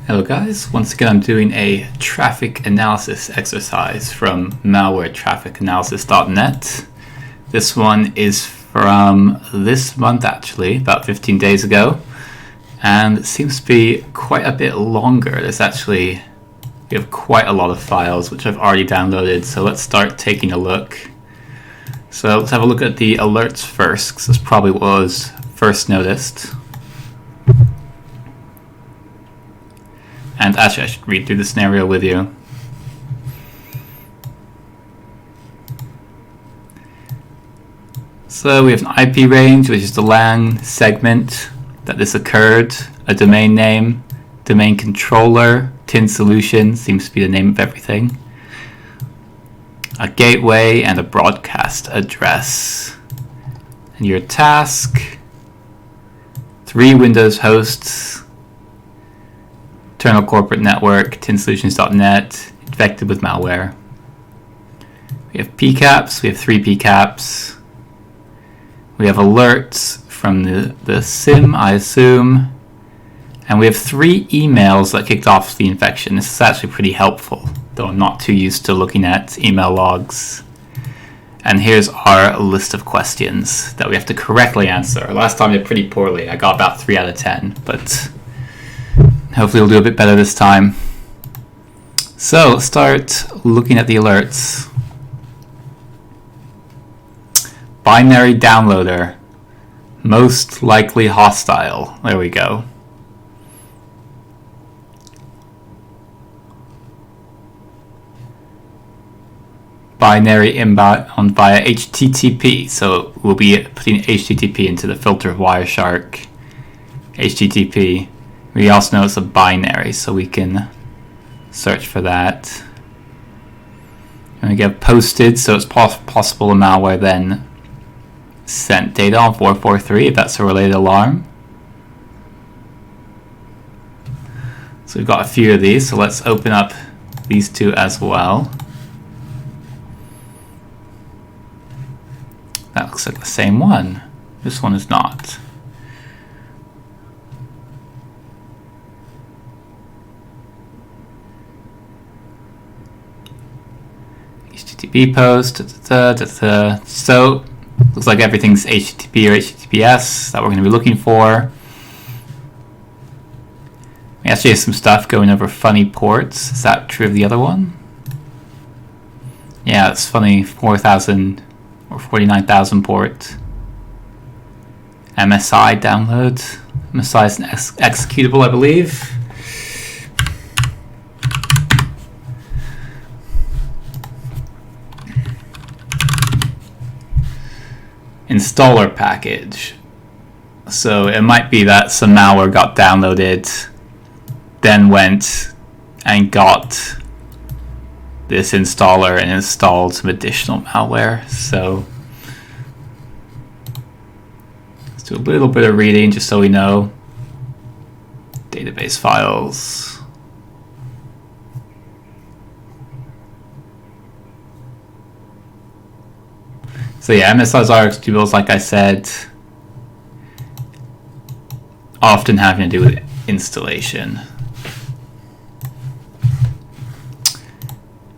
Hello guys, once again I'm doing a traffic analysis exercise from malwaretrafficanalysis.net. This one is from this month actually, about 15 days ago, and it seems to be quite a bit longer. We have quite a lot of files which I've already downloaded, so let's start taking a look. So let's have a look at the alerts first, because this probably was first noticed. And actually I should read through the scenario with you. So we have an IP range, which is the LAN segment that this occurred, a domain name, domain controller, tin solution, seems to be the name of everything, a gateway, and a broadcast address. And your task, 3 Windows hosts, internal corporate network, tinsolutions.net, infected with malware. We have Pcaps, we have 3 Pcaps. We have alerts from the SIM, I assume. And we have 3 emails that kicked off the infection. This is actually pretty helpful, though I'm not too used to looking at email logs. And here's our list of questions that we have to correctly answer. Last time I did pretty poorly. I got about 3 out of 10, but hopefully we'll do a bit better this time. So let's start looking at the alerts. Binary downloader, most likely hostile. There we go. Binary inbound via HTTP. So we'll be putting HTTP into the filter of Wireshark. HTTP. We also know it's a binary, so we can search for that. And we get posted, so it's possible a malware then sent data on 443 if that's a related alarm. So we've got a few of these, so let's open up these 2 as well. That looks like the same one. This one is not. HTTP post, So looks like everything's HTTP or HTTPS that we're going to be looking for. We actually have some stuff going over funny ports. Is that true of the other one? Yeah, it's funny, 4,000 or 49,000 port. MSI download. MSI is an executable, I believe. Installer package. So it might be that some malware got downloaded, then went and got this installer and installed some additional malware. So let's do a little bit of reading just so we know. Database files. So yeah, MSIs are executables, like I said, often having to do with installation.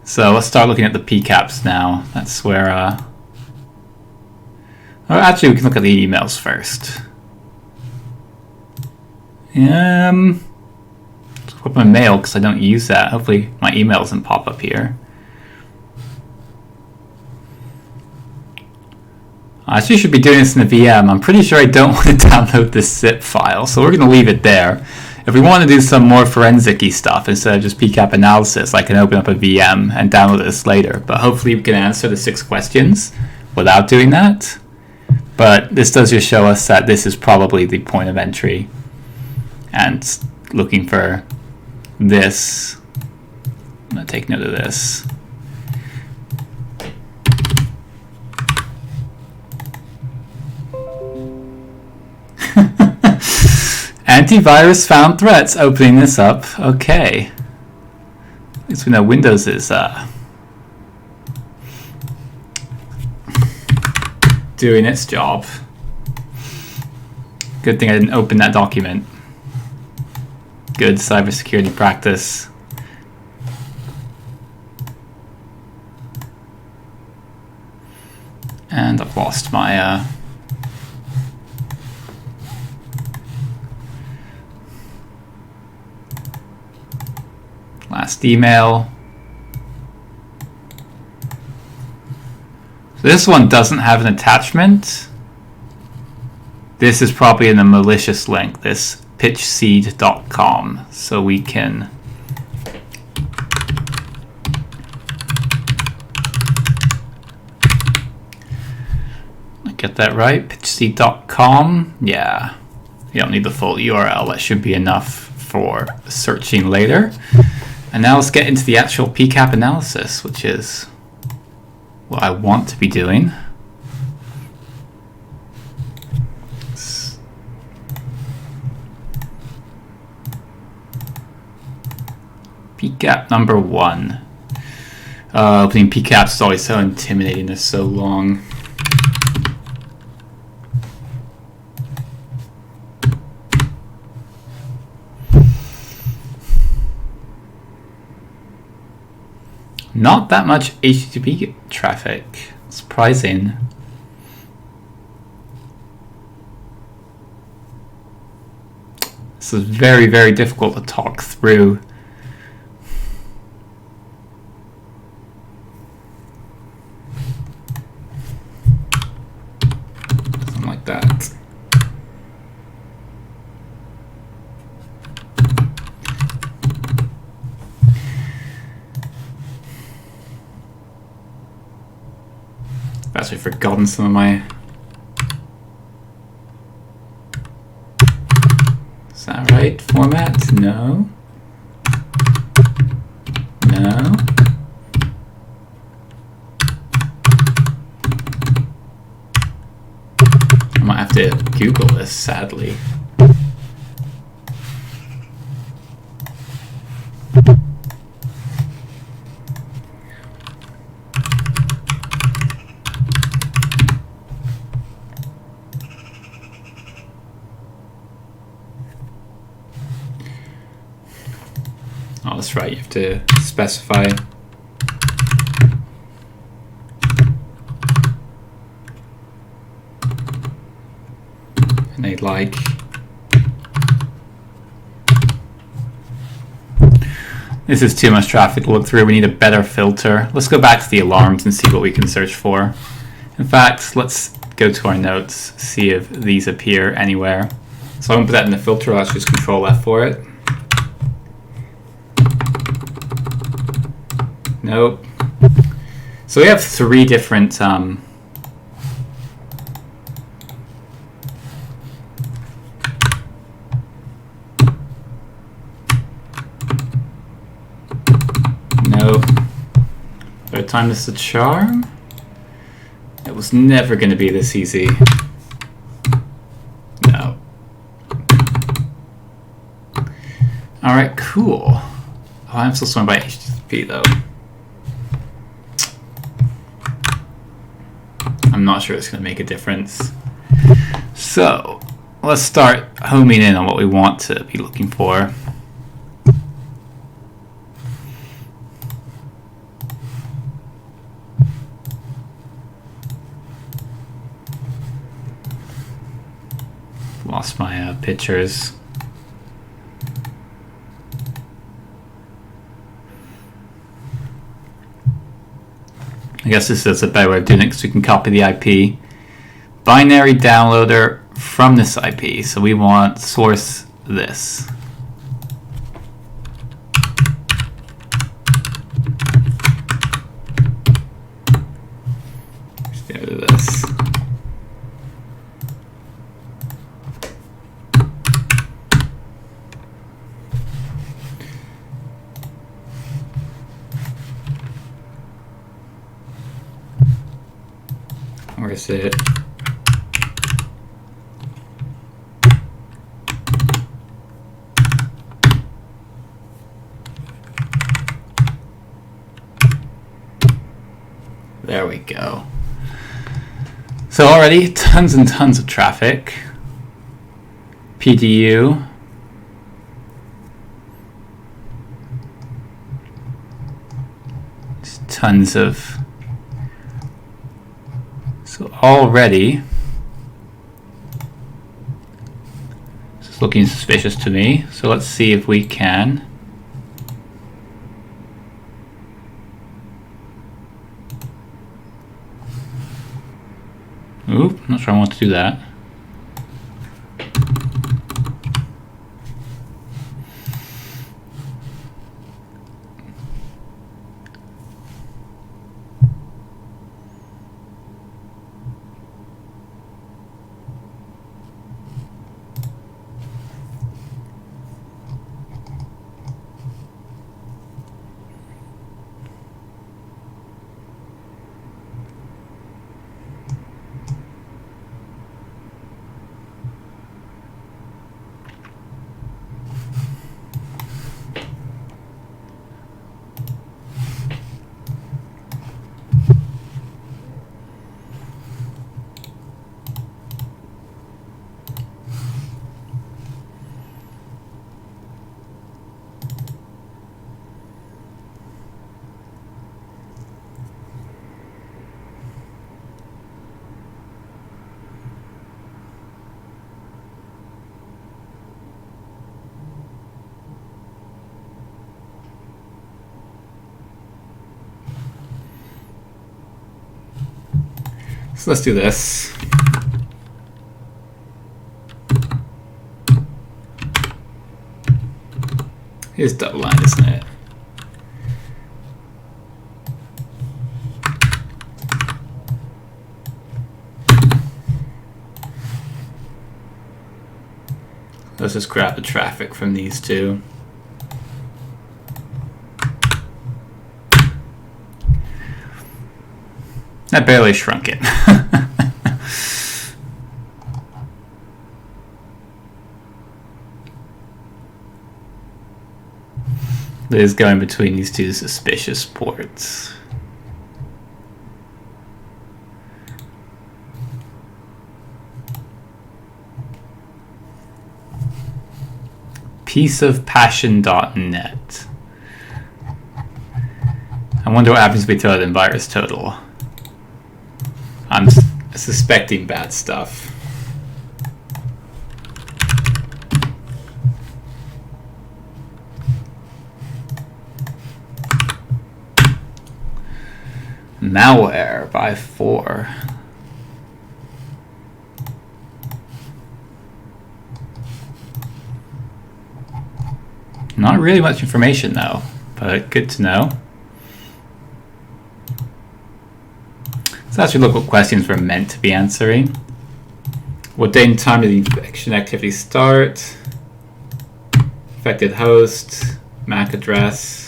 So let's start looking at the Pcaps now. That's where, or actually we can look at the emails first. Let's put my mail because I don't use that. Hopefully my email doesn't pop up here. I actually should be doing this in the VM. I'm pretty sure I don't want to download this zip file, so we're going to leave it there. If we want to do some more forensic-y stuff instead of just Pcap Analysis, I can open up a VM and download this later. But hopefully we can answer the 6 questions without doing that. But this does just show us that this is probably the point of entry. And looking for this, I'm going to take note of this. Antivirus found threats. Opening this up. Okay. At least we know Windows is doing its job. Good thing I didn't open that document. good cybersecurity practice. And I've lost my last email. So this one doesn't have an attachment. This is probably in a malicious link, this pitchseed.com. So we can get that right, pitchseed.com. Yeah, you don't need the full URL. That should be enough for searching later. And now let's get into the actual Pcap analysis, which is what I want to be doing. Pcap number 1. Opening Pcaps is always so intimidating. They're so long. Not that much HTTP traffic. Surprising. This is very, very difficult to talk through. Something like that. I've actually forgotten some of my... Is that right? Format? No. No. I might have to Google this, sadly. Oh, that's right, you have to specify. And they'd like. This is too much traffic to look through. We need a better filter. Let's go back to the alarms and see what we can search for. In fact, let's go to our notes, see if these appear anywhere. So I'm going to put that in the filter. I'll just Control F for it. Nope. So we have 3 different nope. Third time is the charm. It was never going to be this easy. No. Alright, cool. Oh, I'm still sworn by HTTP though. I'm not sure it's going to make a difference. So let's start homing in on what we want to be looking for. Lost my pictures. I guess this is a better way of doing it because we can copy the IP. Binary downloader from this IP. So we want source this. Let's go to this. Where is it? There we go. So already tons and tons of traffic. PDU. tons of... So already, this is looking suspicious to me. So let's see if we can. Oop, not sure I want to do that. So let's do this. Here's double line, isn't it? Let's just grab the traffic from these two. That barely shrunk it. Liz going between these two suspicious ports. Pieceofpassion.net. I wonder what happens if we throw it in virus total. I'm suspecting bad stuff. Malware by 4. Not really much information though, but good to know. So let's actually look what questions we're meant to be answering. What date and time did the infection activity start? Affected host, MAC address.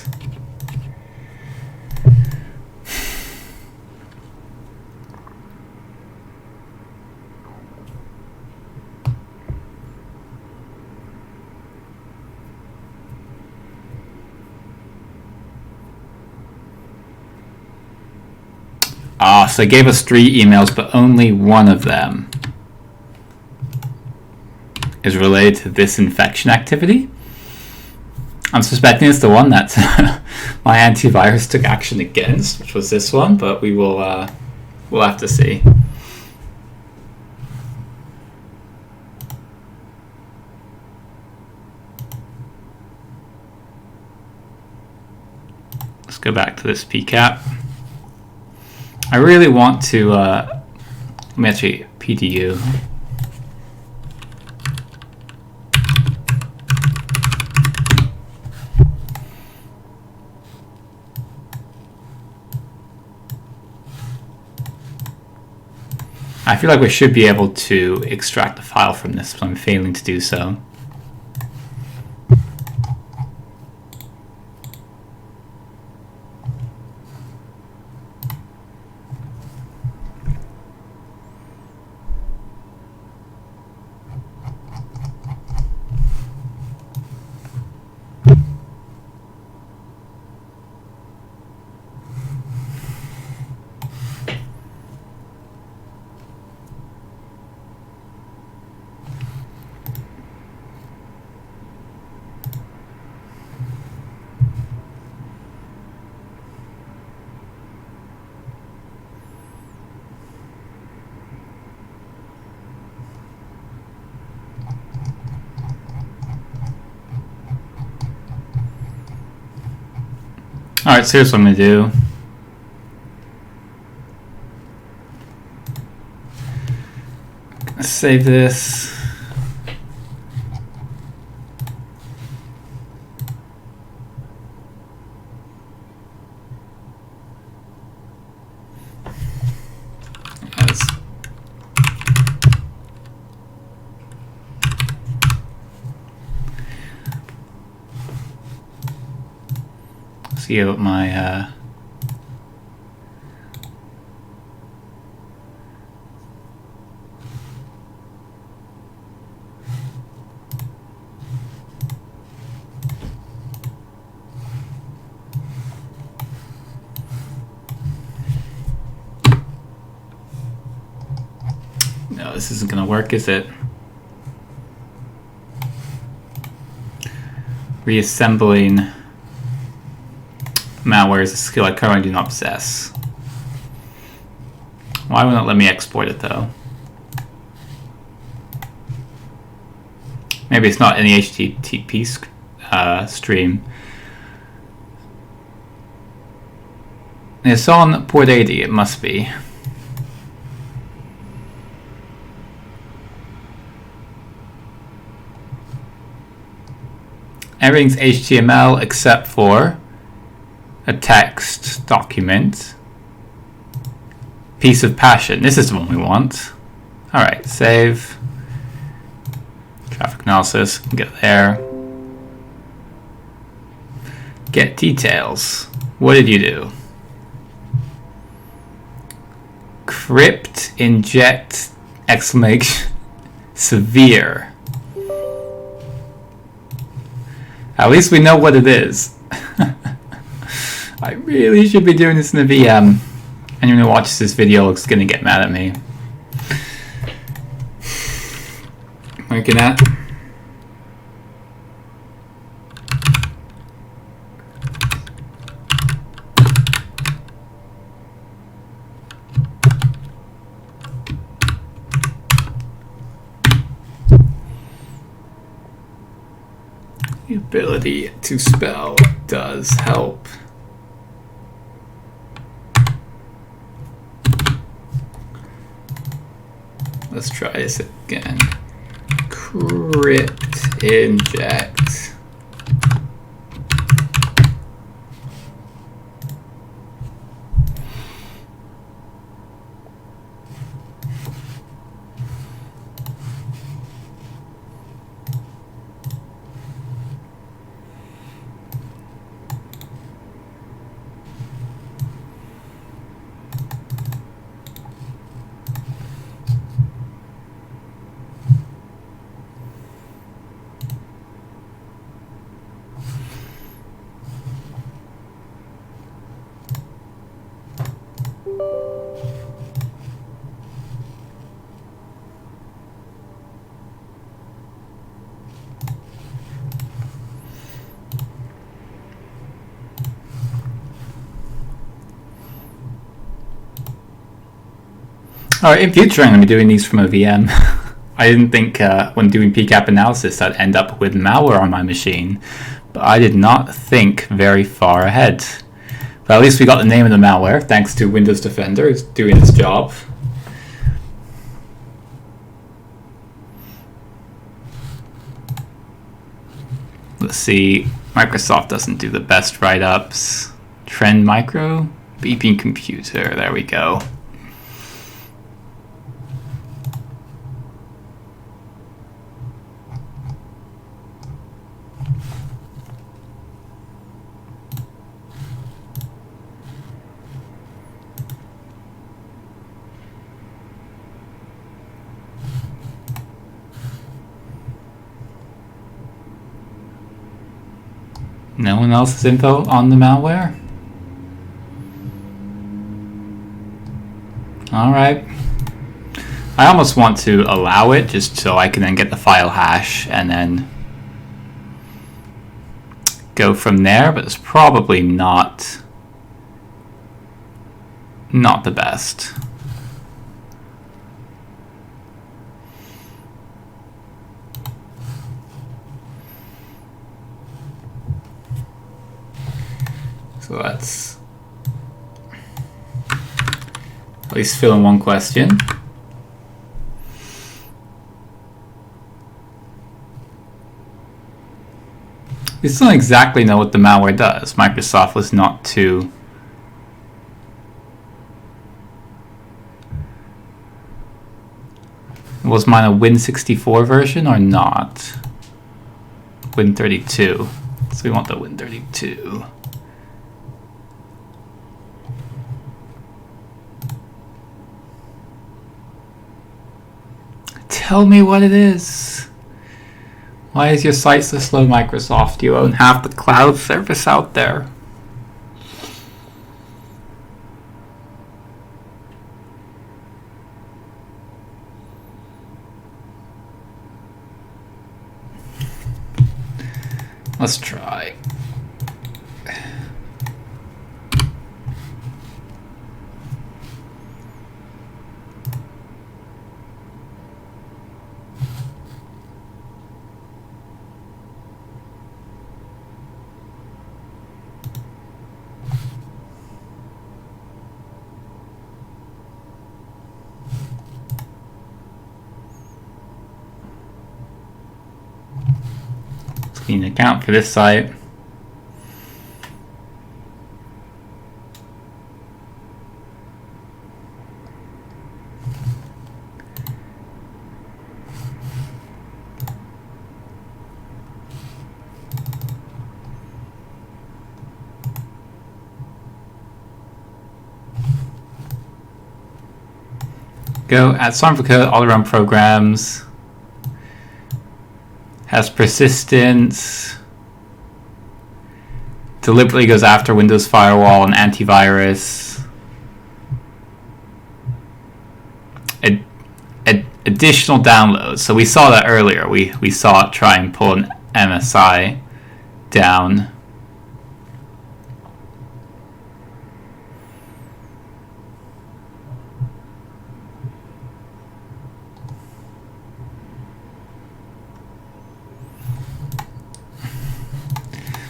So they gave us 3 emails, but only one of them is related to this infection activity. I'm suspecting it's the one that my antivirus took action against, which was this one, but we will we'll have to see. Let's go back to this Pcap. I really want to, let me actually PDU. I feel like we should be able to extract a file from this, but I'm failing to do so. Alright, so here's what I'm going to do. Let's save this. See what my no, this isn't going to work, is it? Reassembling malware is a skill I currently do not possess. Why won't it let me export it though? Maybe it's not in the HTTP stream. It's on port 80, it must be. Everything's HTML except for a text document. Piece of passion. This is the one we want. Alright, save. Traffic analysis. Get there. Get details. What did you do? Crypt inject exclamation severe. At least we know what it is. I really should be doing this in the VM. Anyone who watches this video is going to get mad at me. Looking at. The ability to spell does help. Let's try this again. Crypt inject. Alright, in future I'm going to be doing these from a VM. I didn't think when doing Pcap Analysis I'd end up with malware on my machine, but I did not think very far ahead. But at least we got the name of the malware, thanks to Windows Defender. It's doing its job. Let's see, Microsoft doesn't do the best write-ups. Trend Micro, beeping computer, there we go. No one else's info on the malware? Alright. I almost want to allow it just so I can then get the file hash and then go from there, but it's probably not the best. So let's at least fill in one question. We still don't exactly know what the malware does. Microsoft was not too Was mine a Win64 version or not? Win32. So we want the Win32. Tell me what it is. Why is your site so slow, Microsoft? You own half the cloud service out there. Let's try. Clean account for this site. Go add some for code, all around programs. Has persistence. Deliberately goes after Windows Firewall and antivirus. Additional downloads. So we saw that earlier. We saw it try and pull an MSI down.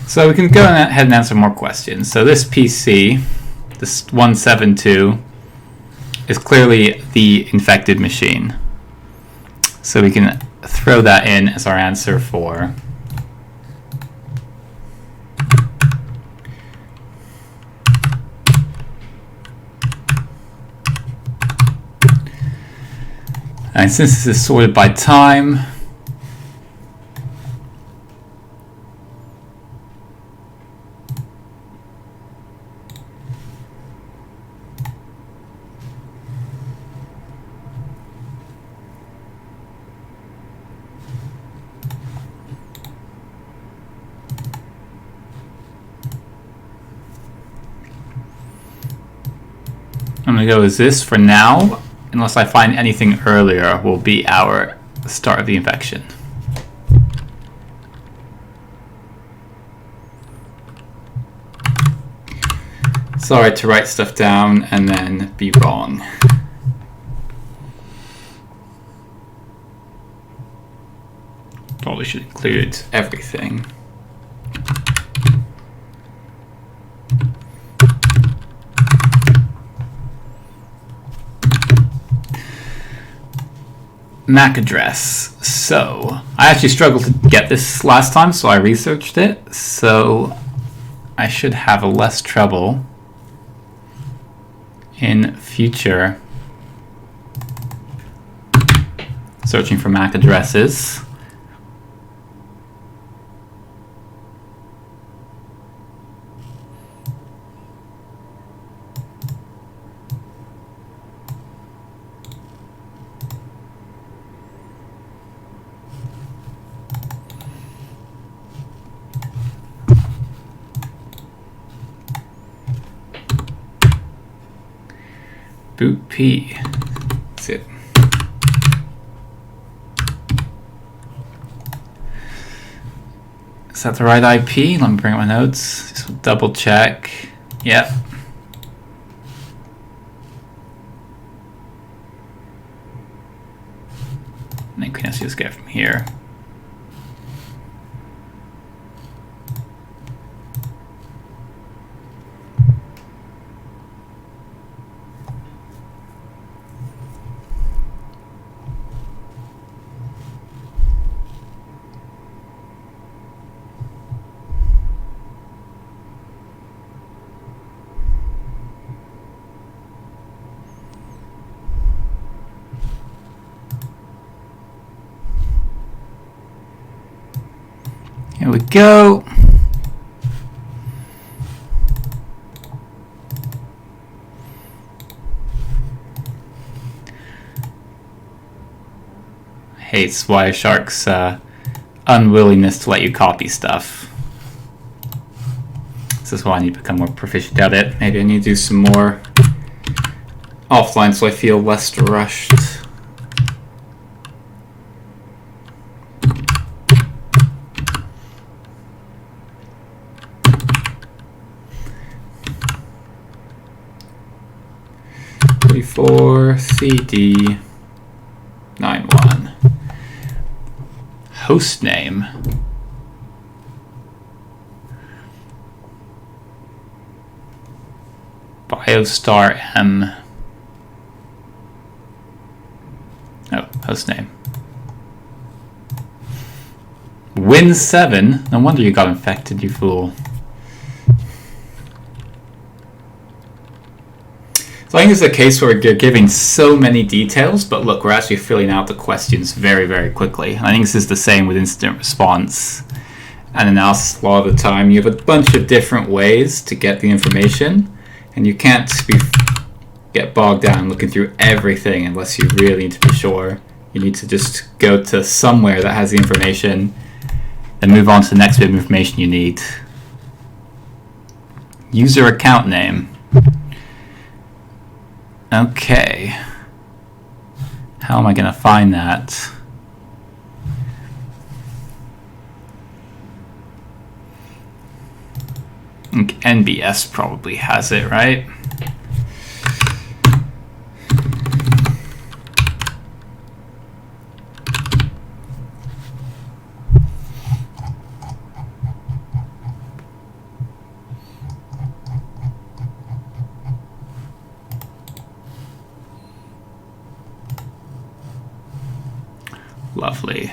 So we can go ahead and answer more questions. So this PC, this 172, is clearly the infected machine. So we can throw that in as our answer for and since this is sorted by time, I'm going to go as this for now, unless I find anything earlier will be our start of the infection. Sorry to write stuff down and then be wrong. Probably should include everything. MAC address. So I actually struggled to get this last time, so I researched it. So I should have less trouble in future searching for MAC addresses. Boot P. That's it. Is that the right IP? Let me bring up my notes. Just double check. Yep. And then can just get from here. we go. Hates Wireshark's unwillingness to let you copy stuff. This is why I need to become more proficient at it. Maybe I need to do some more offline so I feel less rushed. For CD 91 host name Biostar M. Oh, host name Win7. No wonder you got infected, you fool. So I think this is a case where you're giving so many details, but look, we're actually filling out the questions very, very quickly. And I think this is the same with incident response and analysis. A lot of the time, you have a bunch of different ways to get the information, and you can't get bogged down looking through everything unless you really need to be sure. You need to just go to somewhere that has the information, then move on to the next bit of information you need. User account name. Okay, how am I going to find that? I think NBS probably has it, right? Lovely.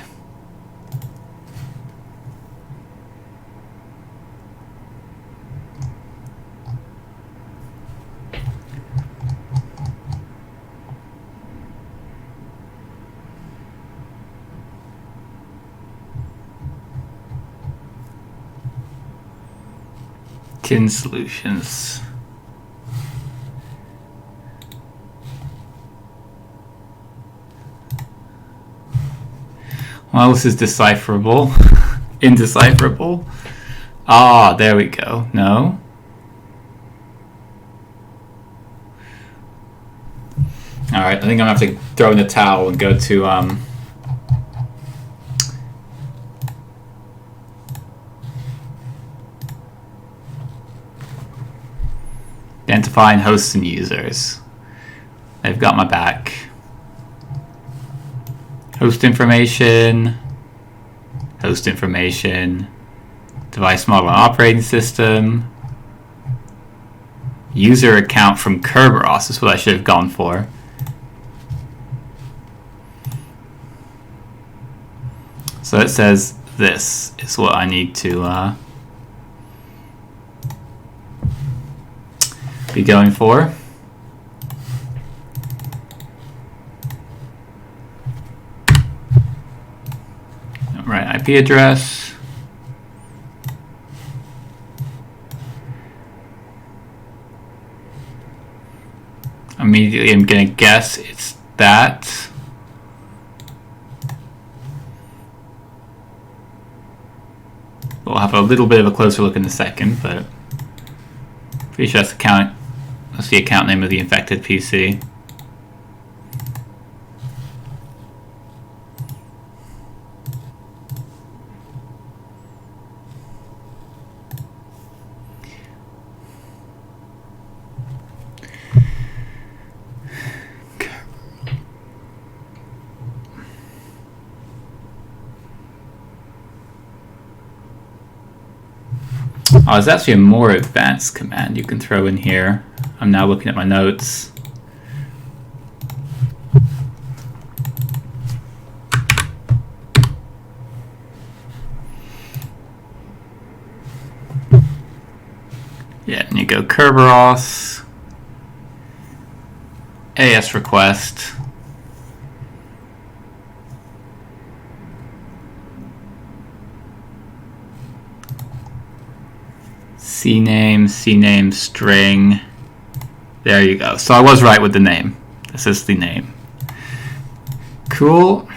Tin Solutions. Well, this is decipherable. Indecipherable. Ah, there we go. No. Alright, I think I'm going to have to throw in the towel and go to identifying hosts and users. They've got my back. Host information, device model and operating system, user account from Kerberos is what I should have gone for. So it says this is what I need to be going for. Right, IP address. Immediately I'm going to guess it's that. We'll have a little bit of a closer look in a second, but pretty sure that's the account name of the infected PC. Oh, there's actually a more advanced command you can throw in here. I'm now looking at my notes. Yeah, and you go Kerberos, AS request. CNAME string. There you go. So I was right with the name. This is the name. Cool.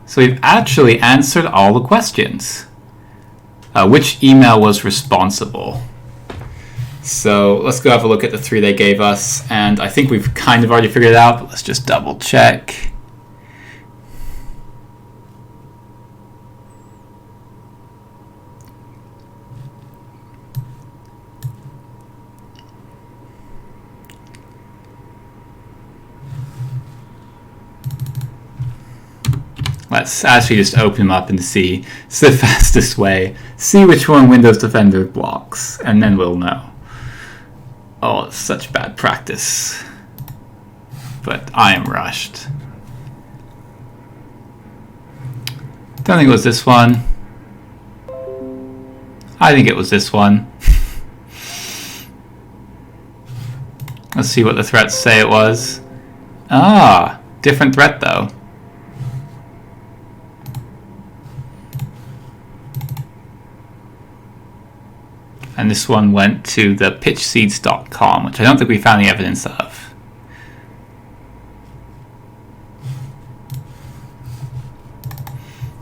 So we've actually answered all the questions. Which email was responsible? So let's go have a look at the 3 they gave us. And I think we've kind of already figured it out, but let's just double check. Let's actually just open them up and see. It's the fastest way. See which one Windows Defender blocks, and then we'll know. Oh, it's such bad practice. But I am rushed. Don't think it was this one. I think it was this one. Let's see what the threats say it was. Ah, different threat though. And this one went to the pitchseeds.com, which I don't think we found any evidence of.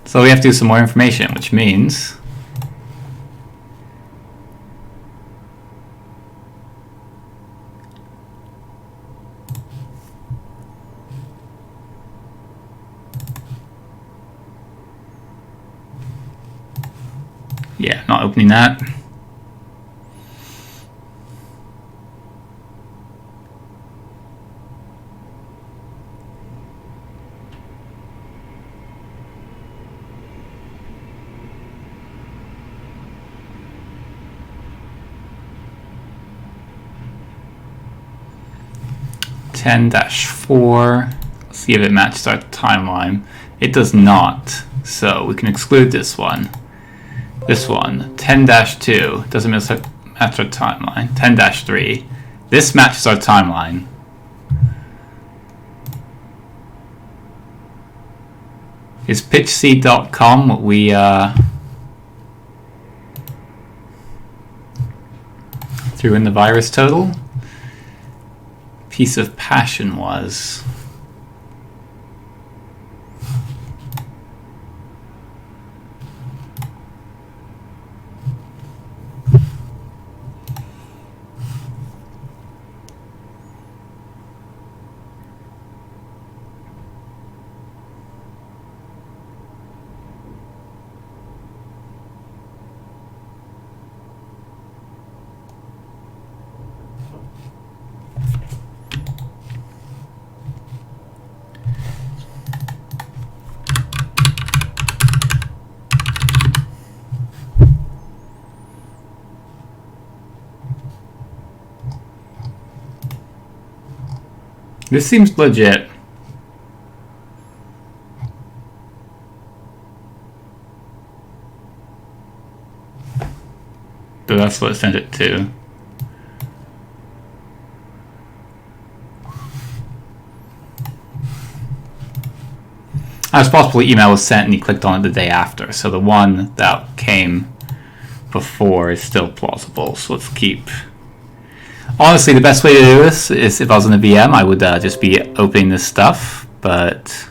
So we have to do some more information, which means yeah, not opening that. -4. Let's see if it matches our timeline. It does not, so we can exclude this one. This one, 10-2, doesn't match our timeline. 10-3, this matches our timeline. Is pitchseed.com what we threw in the virus total? Piece of passion was. This seems legit. So that's what it sent it to. It's possible the email was sent and he clicked on it the day after. So the one that came before is still plausible. So let's keep. Honestly, the best way to do this is if I was in a VM, I would just be opening this stuff, but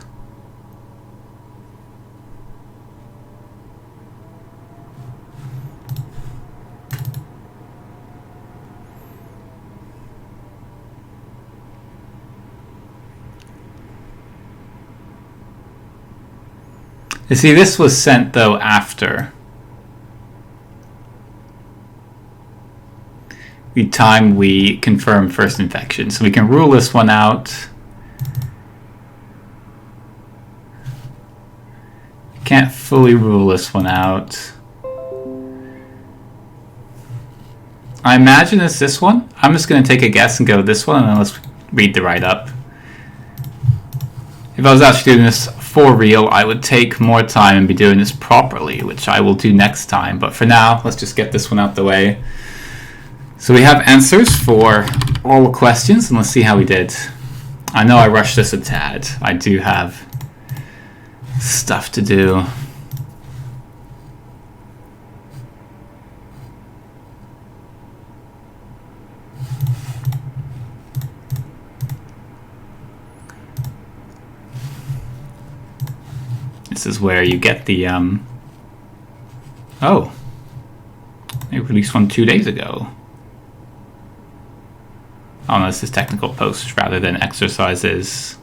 you see, this was sent though after the time we confirm first infection. So we can rule this one out. Can't fully rule this one out. I imagine it's this one. I'm just going to take a guess and go this one, and then let's read the write-up. If I was actually doing this for real, I would take more time and be doing this properly, which I will do next time. But for now, let's just get this one out the way. So we have answers for all the questions, and let's see how we did. I know I rushed this a tad. I do have stuff to do. This is where you get the, oh, they released one 2 days ago. Oh no, this is technical posts rather than exercises.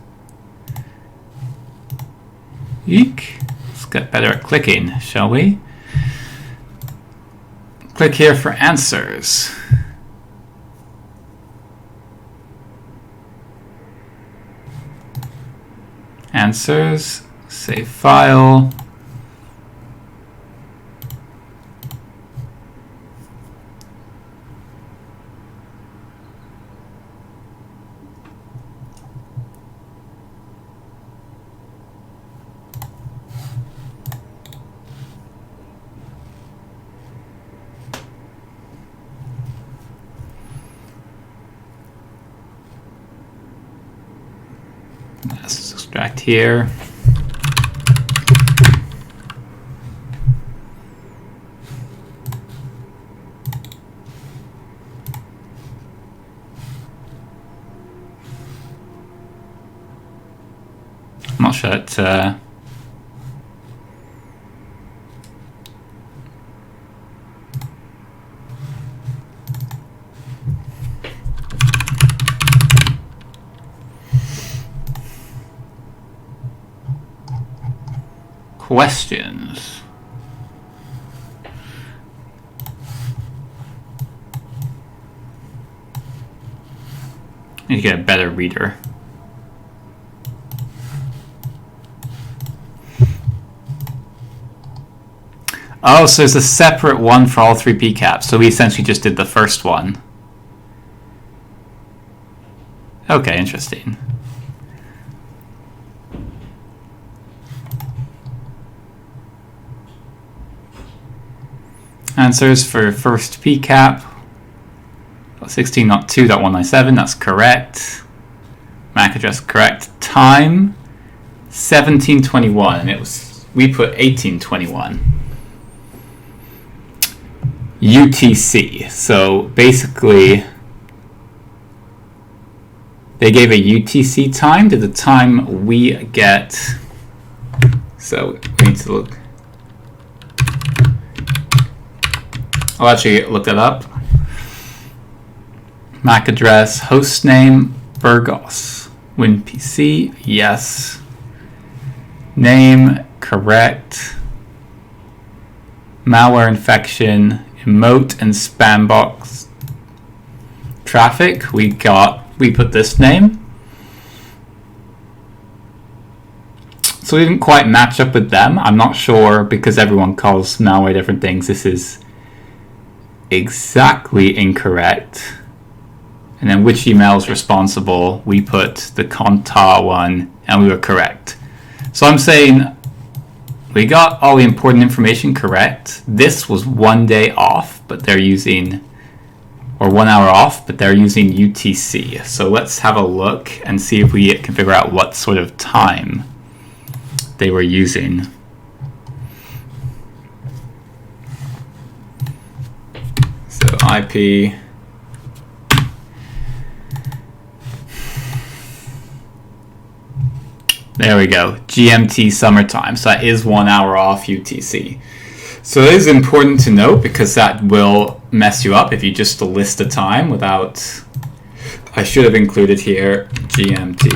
Eek. Let's get better at clicking, shall we? Click here for answers. Answers, save file. Let's extract here. I'm not sure it questions. Need to get a better reader. Oh, so there's a separate one for all 3 Pcaps. So we essentially just did the first one. Okay, interesting. Answers for first Pcap. 16.2.197, that's correct. MAC address correct. Time 1721, and we put 1821. UTC. So basically they gave a UTC time to the time we get. So we need to look. I'll actually look that up. MAC address, host name, Burgos. WinPC, yes. Name, correct. Malware infection, emote and spam box. Traffic, we put this name. So we didn't quite match up with them. I'm not sure because everyone calls malware different things. This is exactly incorrect. And then which email is responsible, we put the Conta one and we were correct. So I'm saying we got all the important information correct. This was 1 day off, but they're using, or 1 hour off, but they're using UTC. So let's have a look and see if we can figure out what sort of time they were using. So IP. There we go, GMT summertime. So that is 1 hour off UTC. So it is important to note because that will mess you up if you just list a time without, I should have included here GMT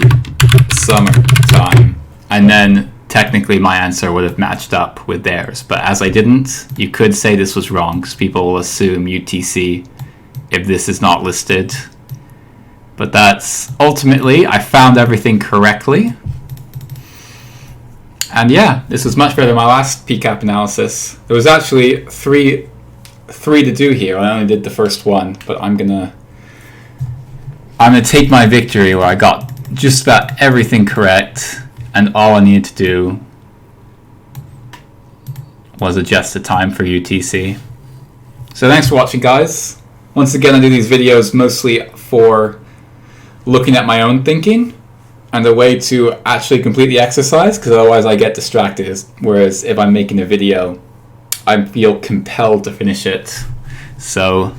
summertime. And then technically my answer would have matched up with theirs. But as I didn't, you could say this was wrong because people will assume UTC if this is not listed. But that's ultimately, I found everything correctly. And yeah, this was much better than my last Pcap analysis. There was actually three to do here. I only did the first one, but I'm gonna take my victory where I got just about everything correct, and all I needed to do was adjust the time for UTC. So thanks for watching, guys. Once again, I do these videos mostly for looking at my own thinking and a way to actually complete the exercise, because otherwise I get distracted. Whereas if I'm making a video, I feel compelled to finish it. So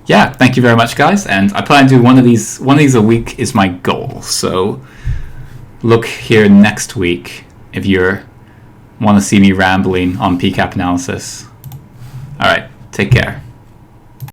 yeah, thank you very much, guys. And I plan to do one of these a week is my goal. So look here next week if you're want to see me rambling on Pcap Analysis. Alright, take care.